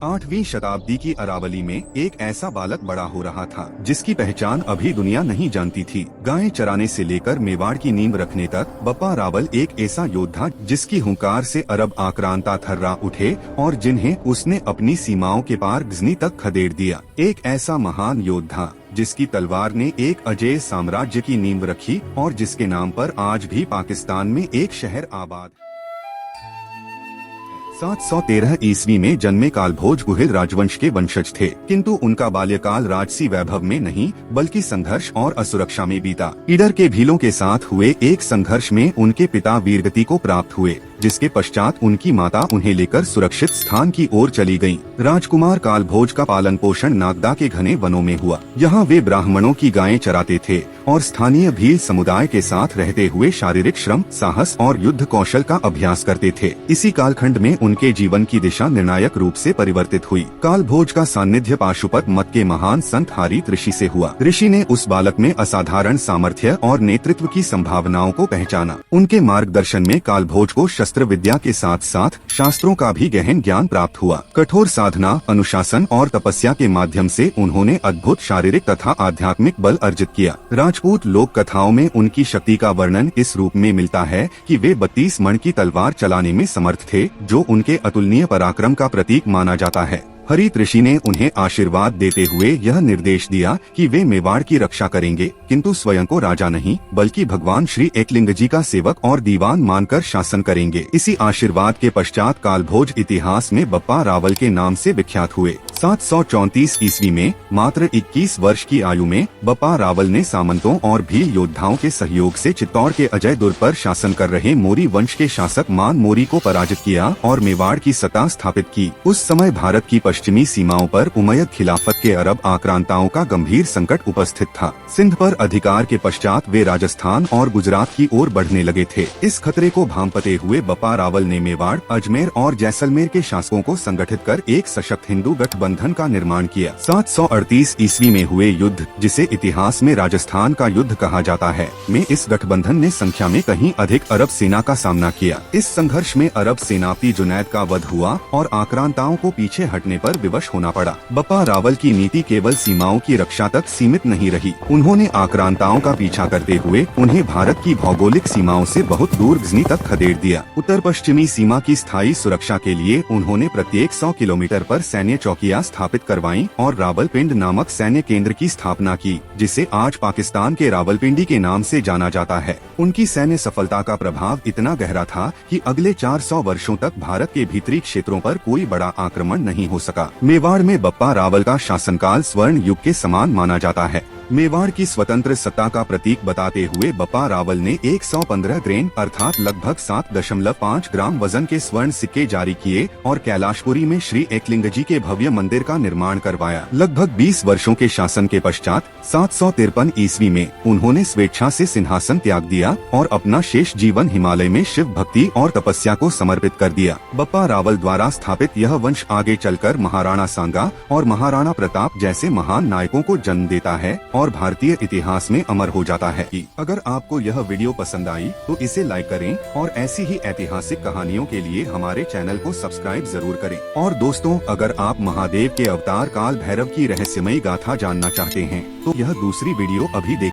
8वीं शताब्दी की अरावली में एक ऐसा बालक बड़ा हो रहा था जिसकी पहचान अभी दुनिया नहीं जानती थी। गायें चराने से लेकर मेवाड़ की नींव रखने तक बप्पा रावल एक ऐसा योद्धा जिसकी हुंकार से अरब आक्रांता थर्रा उठे और जिन्हें उसने अपनी सीमाओं के पार गजनी तक खदेड़ दिया। एक ऐसा महान योद्धा जिसकी तलवार ने एक अजेय साम्राज्य की नींव रखी और जिसके नाम पर आज भी पाकिस्तान में एक शहर आबाद। 713 ईस्वी में जन्मे कालभोज गुहिल राजवंश के वंशज थे, किंतु उनका बाल्यकाल राजसी वैभव में नहीं बल्कि संघर्ष और असुरक्षा में बीता। ईडर के भीलों के साथ हुए एक संघर्ष में उनके पिता वीरगति को प्राप्त हुए, जिसके पश्चात उनकी माता उन्हें लेकर सुरक्षित स्थान की ओर चली गयीं। राजकुमार कालभोज का पालन पोषण नागदा के घने वनों में हुआ। यहाँ वे ब्राह्मणों की गायें चराते थे और स्थानीय भील समुदाय के साथ रहते हुए शारीरिक श्रम, साहस और युद्ध कौशल का अभ्यास करते थे। इसी कालखंड में उनके जीवन की दिशा निर्णायक रूप से परिवर्तित हुई। कालभोज का सान्निध्य पाशुपत मत के महान संत हारीत ऋषि से हुआ। ऋषि ने उस बालक में असाधारण सामर्थ्य और नेतृत्व की संभावनाओं को पहचाना। उनके मार्गदर्शन में कालभोज को शस्त्र विद्या के साथ साथ शास्त्रों का भी गहन ज्ञान प्राप्त हुआ। कठोर साधना, अनुशासन और तपस्या के माध्यम से उन्होंने अद्भुत शारीरिक तथा आध्यात्मिक बल अर्जित किया। राजपूत लोक कथाओं में उनकी शक्ति का वर्णन इस रूप में मिलता है कि वे 32 मण की तलवार चलाने में समर्थ थे, जो उनके अतुलनीय पराक्रम का प्रतीक माना जाता है। हरित ऋषि ने उन्हें आशीर्वाद देते हुए यह निर्देश दिया कि वे मेवाड़ की रक्षा करेंगे, किंतु स्वयं को राजा नहीं बल्कि भगवान श्री एकलिंग जी का सेवक और दीवान मानकर शासन करेंगे। इसी आशीर्वाद के पश्चात कालभोज इतिहास में बप्पा रावल के नाम से विख्यात हुए। 734 ईस्वी में मात्र 21 वर्ष की आयु में बप्पा रावल ने सामंतों और भील योद्धाओं के सहयोग से चित्तौड़ के अजय दुर्ग पर शासन कर रहे मोरी वंश के शासक मान मोरी को पराजित किया और मेवाड़ की सत्ता स्थापित की। उस समय भारत की पश्चिमी सीमाओं पर उमय्यद खिलाफत के अरब आक्रांताओं का गंभीर संकट उपस्थित था। सिंध पर अधिकार के पश्चात वे राजस्थान और गुजरात की ओर बढ़ने लगे थे। इस खतरे को भांपते हुए बप्पा रावल ने मेवाड़, अजमेर और जैसलमेर के शासकों को संगठित कर एक सशक्त हिंदू गठबंधन का निर्माण किया। 738 ईस्वी में हुए युद्ध, जिसे इतिहास में राजस्थान का युद्ध कहा जाता है, में इस गठबंधन ने संख्या में कहीं अधिक अरब सेना का सामना किया। इस संघर्ष में अरब सेनापति जुनैद का वध हुआ और आक्रांताओं को पीछे हटने पर विवश होना पड़ा। बप्पा रावल की नीति केवल सीमाओं की रक्षा तक सीमित नहीं रही। उन्होंने आक्रांताओं का पीछा करते हुए उन्हें भारत की भौगोलिक सीमाओं से बहुत दूर गजनी तक खदेड़ दिया। उत्तर पश्चिमी सीमा की स्थायी सुरक्षा के लिए उन्होंने प्रत्येक 100 किलोमीटर पर सैन्य चौकियां स्थापित करवाईं और रावलपिंड नामक सैन्य केंद्र की स्थापना की, जिसे आज पाकिस्तान के रावलपिंडी के नाम से जाना जाता है। उनकी सैन्य सफलता का प्रभाव इतना गहरा था कि अगले 400 वर्षों तक भारत के भीतरी क्षेत्रों पर कोई बड़ा आक्रमण नहीं हो सका। मेवाड़ में बप्पा रावल का शासनकाल स्वर्ण युग के समान माना जाता है। मेवाड़ की स्वतंत्र सत्ता का प्रतीक बताते हुए बप्पा रावल ने 115 ग्रेन अर्थात लगभग 7.5 ग्राम वजन के स्वर्ण सिक्के जारी किए और कैलाशपुरी में श्री एकलिंग जी के भव्य मंदिर का निर्माण करवाया। लगभग 20 वर्षों के शासन के पश्चात 753 ईस्वी में उन्होंने स्वेच्छा से सिंहासन त्याग दिया और अपना शेष जीवन हिमालय में शिव भक्ति और तपस्या को समर्पित कर दिया। बप्पा रावल द्वारा स्थापित यह वंश आगे चलकर महाराणा सांगा और महाराणा प्रताप जैसे महान नायकों को जन्म देता है और भारतीय इतिहास में अमर हो जाता है। अगर आपको यह वीडियो पसंद आई तो इसे लाइक करें और ऐसी ही ऐतिहासिक कहानियों के लिए हमारे चैनल को सब्सक्राइब जरूर करें। और दोस्तों, अगर आप महादेव के अवतार काल भैरव की रहस्यमयी गाथा जानना चाहते हैं तो यह दूसरी वीडियो अभी देखें।